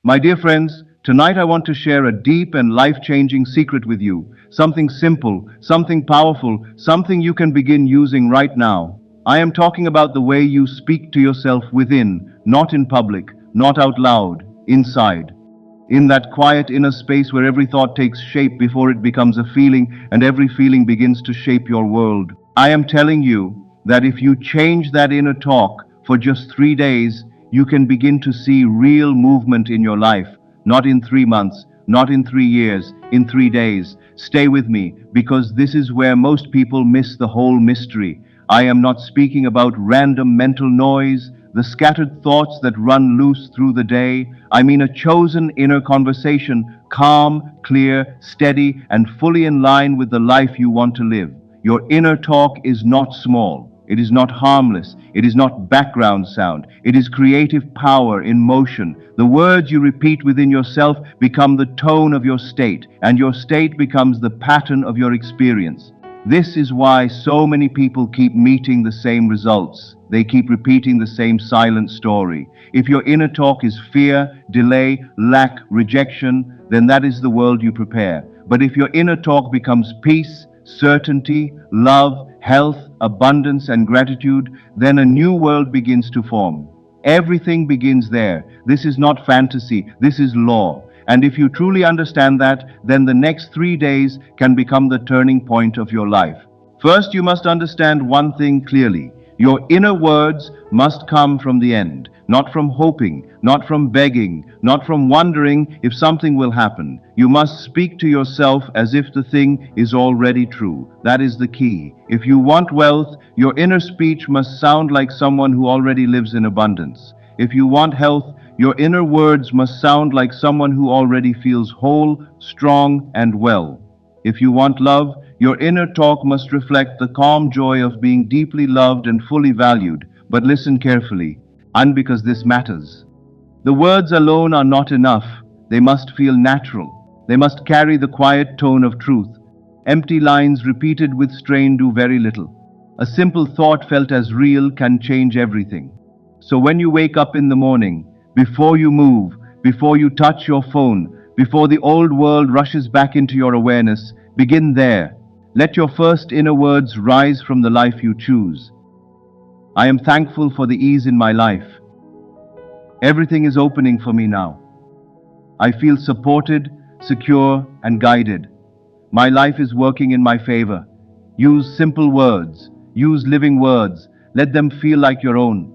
My dear friends, tonight I want to share a deep and life-changing secret with you. Something simple, something powerful, something you can begin using right now. I am talking about the way you speak to yourself within, not in public, not out loud, inside. In that quiet inner space where every thought takes shape before it becomes a feeling and every feeling begins to shape your world. I am telling you that if you change that inner talk for just 3 days, you can begin to see real movement in your life. Not in 3 months, not in 3 years, in 3 days. Stay with me, because this is where most people miss the whole mystery. I am not speaking about random mental noise, the scattered thoughts that run loose through the day. I mean a chosen inner conversation, calm, clear, steady, and fully in line with the life you want to live. Your inner talk is not small. It is not harmless. It is not background sound. It is creative power in motion. The words you repeat within yourself become the tone of your state, and your state becomes the pattern of your experience. This is why so many people keep meeting the same results. They keep repeating the same silent story. If your inner talk is fear, delay, lack, rejection, then that is the world you prepare. But if your inner talk becomes peace, certainty, love, health, abundance, and gratitude, then a new world begins to form. Everything begins there. This is not fantasy, this is law. And if you truly understand that, then the next 3 days can become the turning point of your life. First, you must understand one thing clearly. Your inner words must come from the end, not from hoping, not from begging, not from wondering if something will happen. You must speak to yourself as if the thing is already true. That is the key. If you want wealth, your inner speech must sound like someone who already lives in abundance. If you want health, your inner words must sound like someone who already feels whole, strong, and well. If you want love, your inner talk must reflect the calm joy of being deeply loved and fully valued. But listen carefully, and because this matters. The words alone are not enough. They must feel natural. They must carry the quiet tone of truth. Empty lines repeated with strain do very little. A simple thought felt as real can change everything. So when you wake up in the morning, before you move, before you touch your phone, before the old world rushes back into your awareness, begin there. Let your first inner words rise from the life you choose. I am thankful for the ease in my life. Everything is opening for me now. I feel supported, secure, and guided. My life is working in my favor. Use simple words. Use living words. Let them feel like your own.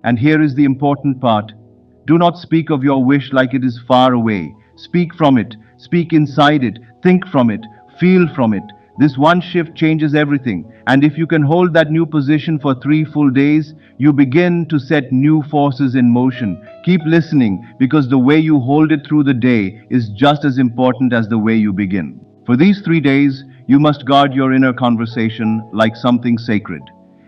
And here is the important part. Do not speak of your wish like it is far away. Speak from it. Speak inside it. Think from it. Feel from it. This one shift changes everything. And if you can hold that new position for 3 full days, you begin to set new forces in motion. Keep listening, because the way you hold it through the day is just as important as the way you begin. For these 3 days, you must guard your inner conversation like something sacred.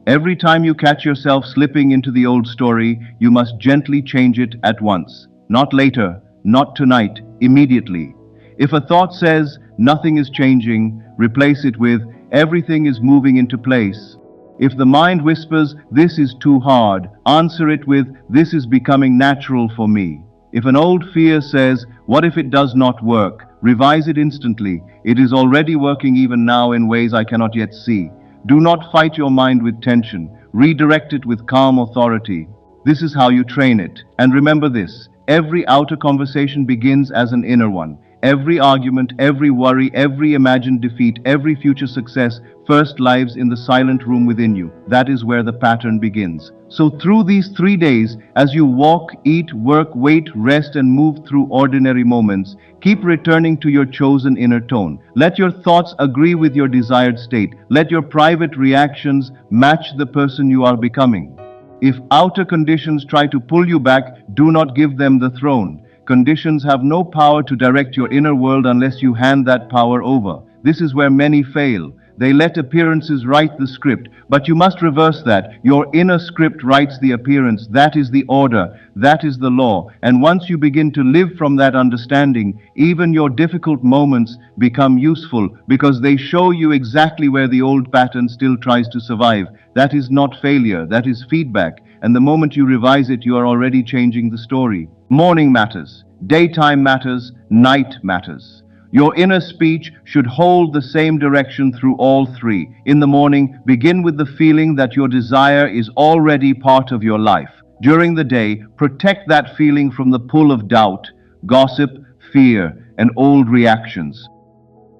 Every time you catch yourself slipping into the old story, you must gently change it at once. Not later, not tonight, immediately. If a thought says, nothing is changing, replace it with, everything is moving into place. If the mind whispers, this is too hard, answer it with, this is becoming natural for me. If an old fear says, what if it does not work, revise it instantly. It is already working even now in ways I cannot yet see. Do not fight your mind with tension. Redirect it with calm authority. This is how you train it. And remember this, every outer conversation begins as an inner one. Every argument, every worry, every imagined defeat, every future success first lives in the silent room within you. That is where the pattern begins. So through these 3 days, as you walk, eat, work, wait, rest, and move through ordinary moments, keep returning to your chosen inner tone. Let your thoughts agree with your desired state. Let your private reactions match the person you are becoming. If outer conditions try to pull you back, do not give them the throne. Conditions have no power to direct your inner world unless you hand that power over. This is where many fail. They let appearances write the script, but you must reverse that. Your inner script writes the appearance. That is the order. That is the law. And once you begin to live from that understanding, even your difficult moments become useful because they show you exactly where the old pattern still tries to survive. That is not failure. That is feedback. And the moment you revise it, you are already changing the story. Morning matters, daytime matters, night matters. Your inner speech should hold the same direction through all three. In the morning, begin with the feeling that your desire is already part of your life. During the day, protect that feeling from the pull of doubt, gossip, fear, and old reactions.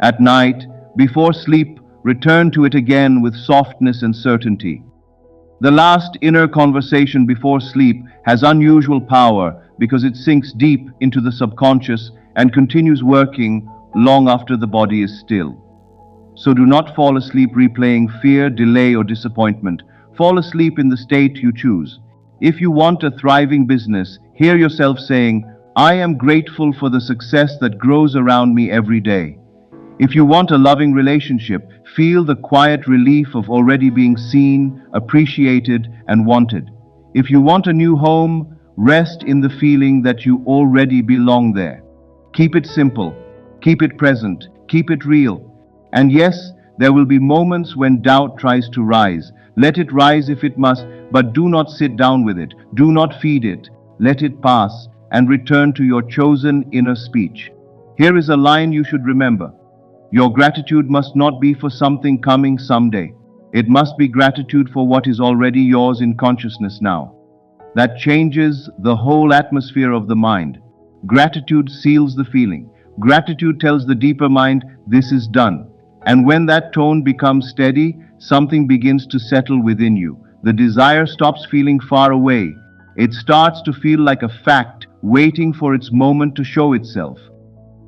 At night, before sleep, return to it again with softness and certainty. The last inner conversation before sleep has unusual power because it sinks deep into the subconscious and continues working long after the body is still. So do not fall asleep replaying fear, delay, or disappointment. Fall asleep in the state you choose. If you want a thriving business, hear yourself saying, I am grateful for the success that grows around me every day. If you want a loving relationship, feel the quiet relief of already being seen, appreciated, and wanted. If you want a new home, rest in the feeling that you already belong there. Keep it simple, keep it present, keep it real. And yes, there will be moments when doubt tries to rise. Let it rise if it must, but do not sit down with it. Do not feed it. Let it pass and return to your chosen inner speech. Here is a line you should remember. Your gratitude must not be for something coming someday. It must be gratitude for what is already yours in consciousness now. That changes the whole atmosphere of the mind. Gratitude seals the feeling. Gratitude tells the deeper mind, this is done. And when that tone becomes steady, something begins to settle within you. The desire stops feeling far away. It starts to feel like a fact, waiting for its moment to show itself.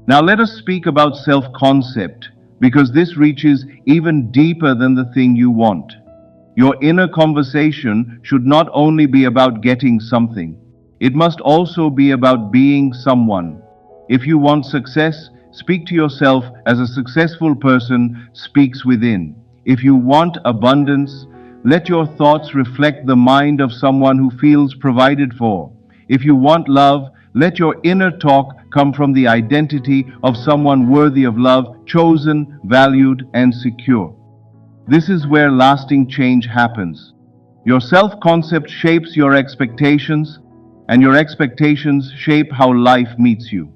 Now let us speak about self-concept, because this reaches even deeper than the thing you want. Your inner conversation should not only be about getting something, it must also be about being someone. If you want success, speak to yourself as a successful person speaks within. If you want abundance, let your thoughts reflect the mind of someone who feels provided for. If you want love, let your inner talk come from the identity of someone worthy of love, chosen, valued, and secure. This is where lasting change happens. Your self-concept shapes your expectations, and your expectations shape how life meets you.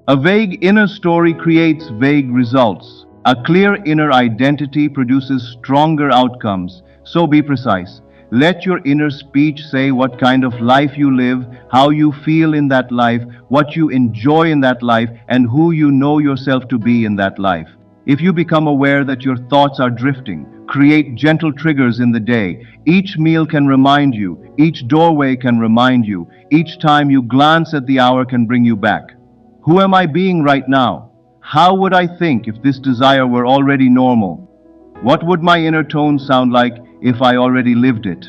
A vague inner story creates vague results. A clear inner identity produces stronger outcomes. So be precise. Let your inner speech say what kind of life you live, how you feel in that life, what you enjoy in that life, and who you know yourself to be in that life. If you become aware that your thoughts are drifting, create gentle triggers in the day. Each meal can remind you, each doorway can remind you, each time you glance at the hour can bring you back. Who am I being right now? How would I think if this desire were already normal? What would my inner tone sound like if I already lived it?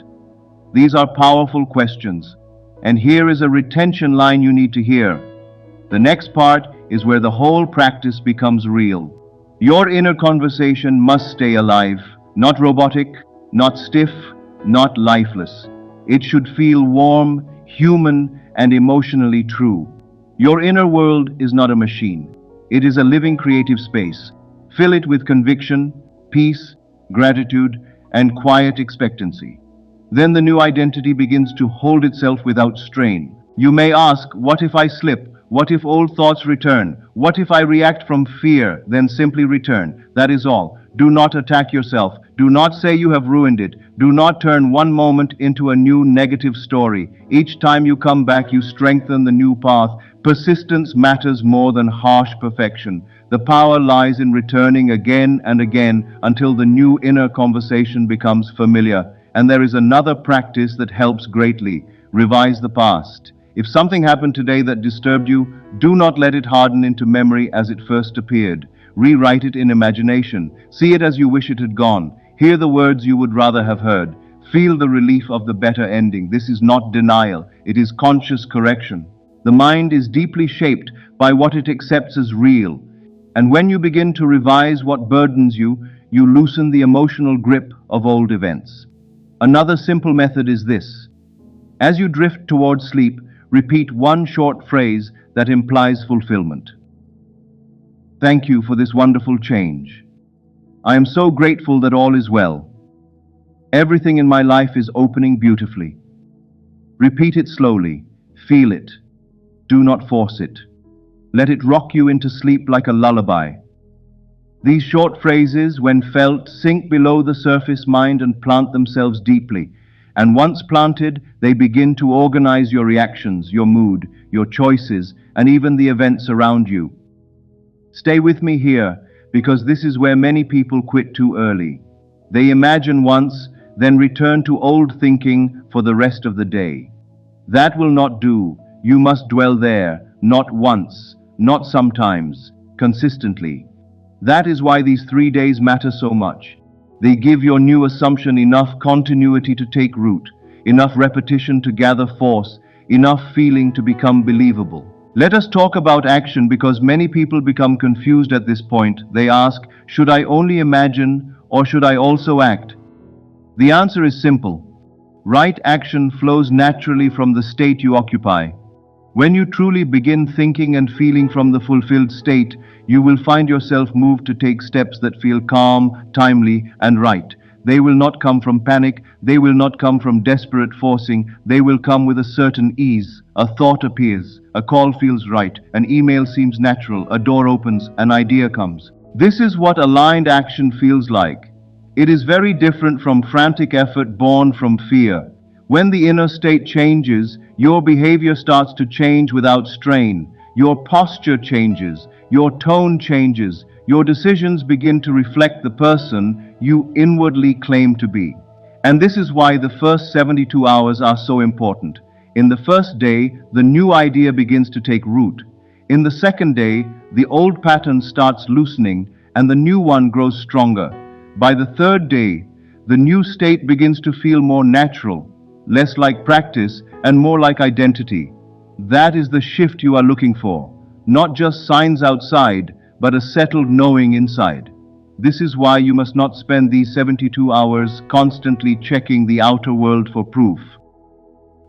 These are powerful questions, and here is a retention line you need to hear. The next part is where the whole practice becomes real. Your inner conversation must stay alive, not robotic, not stiff, not lifeless. It should feel warm, human, and emotionally true. Your inner world is not a machine. It is a living creative space. Fill it with conviction, peace, gratitude, and quiet expectancy. Then the new identity begins to hold itself without strain. You may ask, what if I slip? What if old thoughts return? What if I react from fear? Then simply return. That is all. Do not attack yourself. Do not say you have ruined it. Do not turn one moment into a new negative story. Each time you come back, you strengthen the new path. Persistence matters more than harsh perfection. The power lies in returning again and again until the new inner conversation becomes familiar. And there is another practice that helps greatly. Revise the past. If something happened today that disturbed you, do not let it harden into memory as it first appeared. Rewrite it in imagination. See it as you wish it had gone. Hear the words you would rather have heard. Feel the relief of the better ending. This is not denial. It is conscious correction. The mind is deeply shaped by what it accepts as real. And when you begin to revise what burdens you, you loosen the emotional grip of old events. Another simple method is this. As you drift towards sleep, repeat one short phrase that implies fulfillment. Thank you for this wonderful change. I am so grateful that all is well. Everything in my life is opening beautifully. Repeat it slowly. Feel it. Do not force it. Let it rock you into sleep like a lullaby. These short phrases, when felt, sink below the surface mind and plant themselves deeply. And once planted, they begin to organize your reactions, your mood, your choices, and even the events around you. Stay with me here, because this is where many people quit too early. They imagine once, then return to old thinking for the rest of the day. That will not do. You must dwell there, not once, not sometimes, consistently. That is why these 3 days matter so much. They give your new assumption enough continuity to take root, enough repetition to gather force, enough feeling to become believable. Let us talk about action because many people become confused at this point. They ask, should I only imagine or should I also act? The answer is simple. Right action flows naturally from the state you occupy. When you truly begin thinking and feeling from the fulfilled state, you will find yourself moved to take steps that feel calm, timely, and right. They will not come from panic, they will not come from desperate forcing, they will come with a certain ease. A thought appears, a call feels right, an email seems natural, a door opens, an idea comes. This is what aligned action feels like. It is very different from frantic effort born from fear. When the inner state changes, your behavior starts to change without strain. Your posture changes, your tone changes, your decisions begin to reflect the person you inwardly claim to be. And this is why the first 72 hours are so important. In the first day, the new idea begins to take root. In the second day, the old pattern starts loosening and the new one grows stronger. By the third day, the new state begins to feel more natural, less like practice and more like identity. That is the shift you are looking for. Not just signs outside, but a settled knowing inside. This is why you must not spend these 72 hours constantly checking the outer world for proof.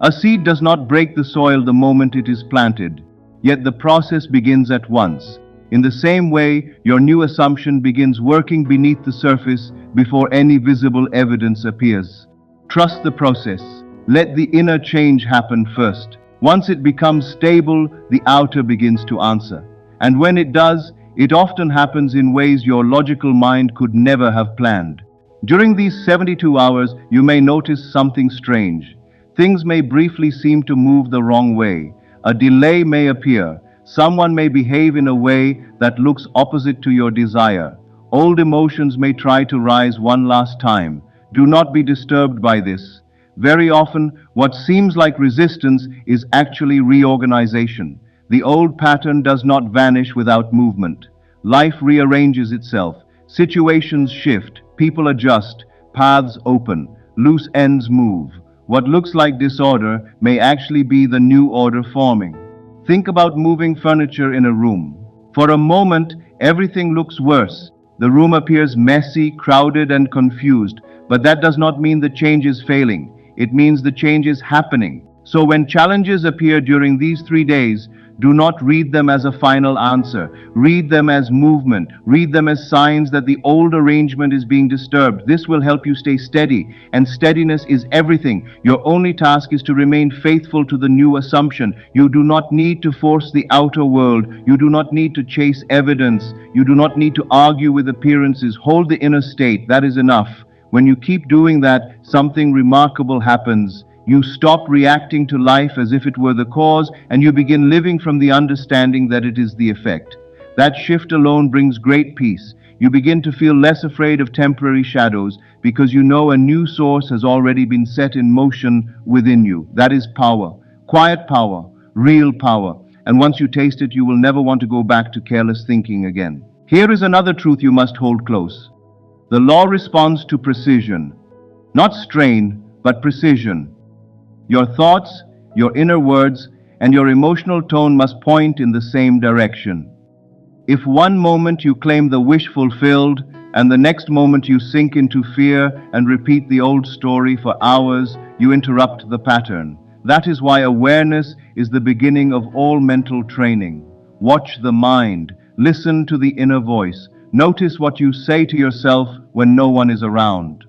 A seed does not break the soil the moment it is planted, yet the process begins at once. In the same way, your new assumption begins working beneath the surface before any visible evidence appears. Trust the process. Let the inner change happen first. Once it becomes stable, the outer begins to answer. And when it does, it often happens in ways your logical mind could never have planned. During these 72 hours, you may notice something strange. Things may briefly seem to move the wrong way. A delay may appear. Someone may behave in a way that looks opposite to your desire. Old emotions may try to rise one last time. Do not be disturbed by this. Very often, what seems like resistance is actually reorganization. The old pattern does not vanish without movement. Life rearranges itself. Situations shift. People adjust. Paths open. Loose ends move. What looks like disorder may actually be the new order forming. Think about moving furniture in a room. For a moment, everything looks worse. The room appears messy, crowded, and confused. But that does not mean the change is failing. It means the change is happening. So when challenges appear during these 3 days, do not read them as a final answer. Read them as movement. Read them as signs that the old arrangement is being disturbed. This will help you stay steady, and steadiness is everything. Your only task is to remain faithful to the new assumption. You do not need to force the outer world. You do not need to chase evidence. You do not need to argue with appearances. Hold the inner state. That is enough. When you keep doing that, something remarkable happens. You stop reacting to life as if it were the cause, and you begin living from the understanding that it is the effect. That shift alone brings great peace. You begin to feel less afraid of temporary shadows because you know a new source has already been set in motion within you. That is power. Quiet power. Real power. And once you taste it, you will never want to go back to careless thinking again. Here is another truth you must hold close. The law responds to precision. Not strain, but precision. Your thoughts, your inner words, and your emotional tone must point in the same direction. If one moment you claim the wish fulfilled, and the next moment you sink into fear and repeat the old story for hours, you interrupt the pattern. That is why awareness is the beginning of all mental training. Watch the mind. Listen to the inner voice. Notice what you say to yourself when no one is around.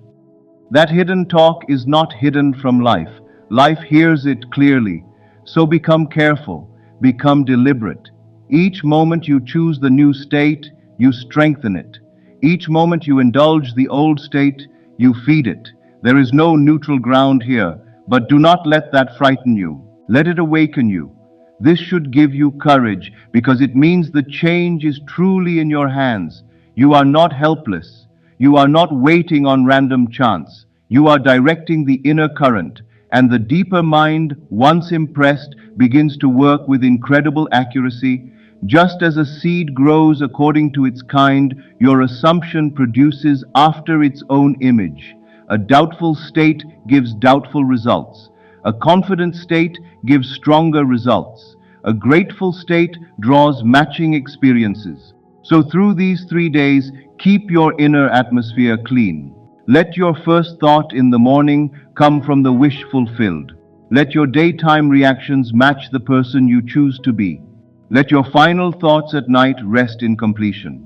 That hidden talk is not hidden from life. Life hears it clearly. So become careful. become deliberate. Each moment you choose the new state, you strengthen it. Each moment you indulge the old state, you feed it. There is no neutral ground here, but do not let that frighten you. Let it awaken you. This should give you courage because it means the change is truly in your hands. You are not helpless. You are not waiting on random chance. You are directing the inner current, and the deeper mind, once impressed, begins to work with incredible accuracy. Just as a seed grows according to its kind, your assumption produces after its own image. A doubtful state gives doubtful results. A confident state gives stronger results. A grateful state draws matching experiences. So through these 3 days, keep your inner atmosphere clean. Let your first thought in the morning come from the wish fulfilled. Let your daytime reactions match the person you choose to be. Let your final thoughts at night rest in completion.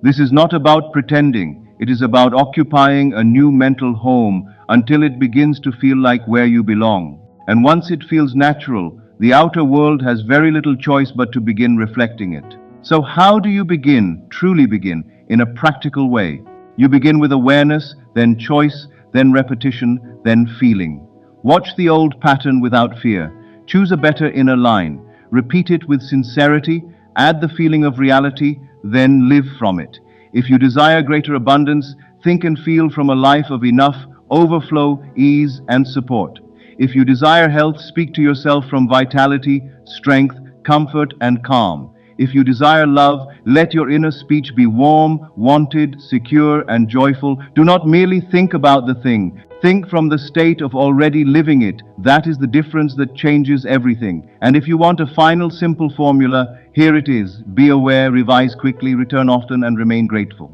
This is not about pretending, it is about occupying a new mental home until it begins to feel like where you belong. And once it feels natural, the outer world has very little choice but to begin reflecting it. So how do you begin, truly begin, in a practical way? You begin with awareness, then choice, then repetition, then feeling. Watch the old pattern without fear. Choose a better inner line. Repeat it with sincerity, add the feeling of reality, then live from it. If you desire greater abundance, think and feel from a life of enough, overflow, ease, and support. If you desire health, speak to yourself from vitality, strength, comfort, and calm. If you desire love, let your inner speech be warm, wanted, secure, and joyful. Do not merely think about the thing. Think from the state of already living it. That is the difference that changes everything. And if you want a final simple formula, here it is. Be aware, revise quickly, return often, and remain grateful.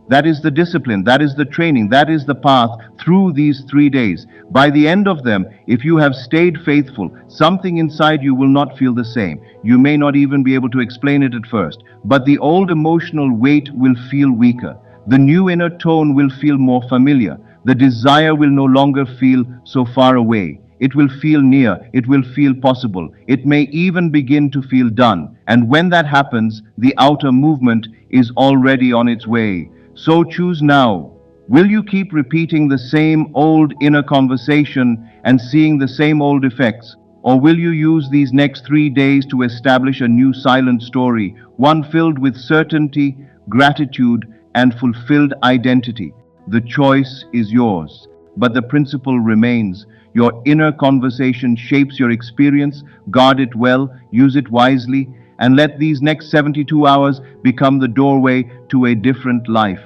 That is the discipline, that is the training, that is the path through these 3 days. By the end of them, if you have stayed faithful, something inside you will not feel the same. You may not even be able to explain it at first, but the old emotional weight will feel weaker. The new inner tone will feel more familiar. The desire will no longer feel so far away. It will feel near, it will feel possible. It may even begin to feel done. And when that happens, the outer movement is already on its way. So choose now. Will you keep repeating the same old inner conversation and seeing the same old effects? Or will you use these next 3 days to establish a new silent story, one filled with certainty, gratitude, and fulfilled identity? The choice is yours, but the principle remains. Your inner conversation shapes your experience. Guard it well, use it wisely, and let these next 72 hours become the doorway to a different life.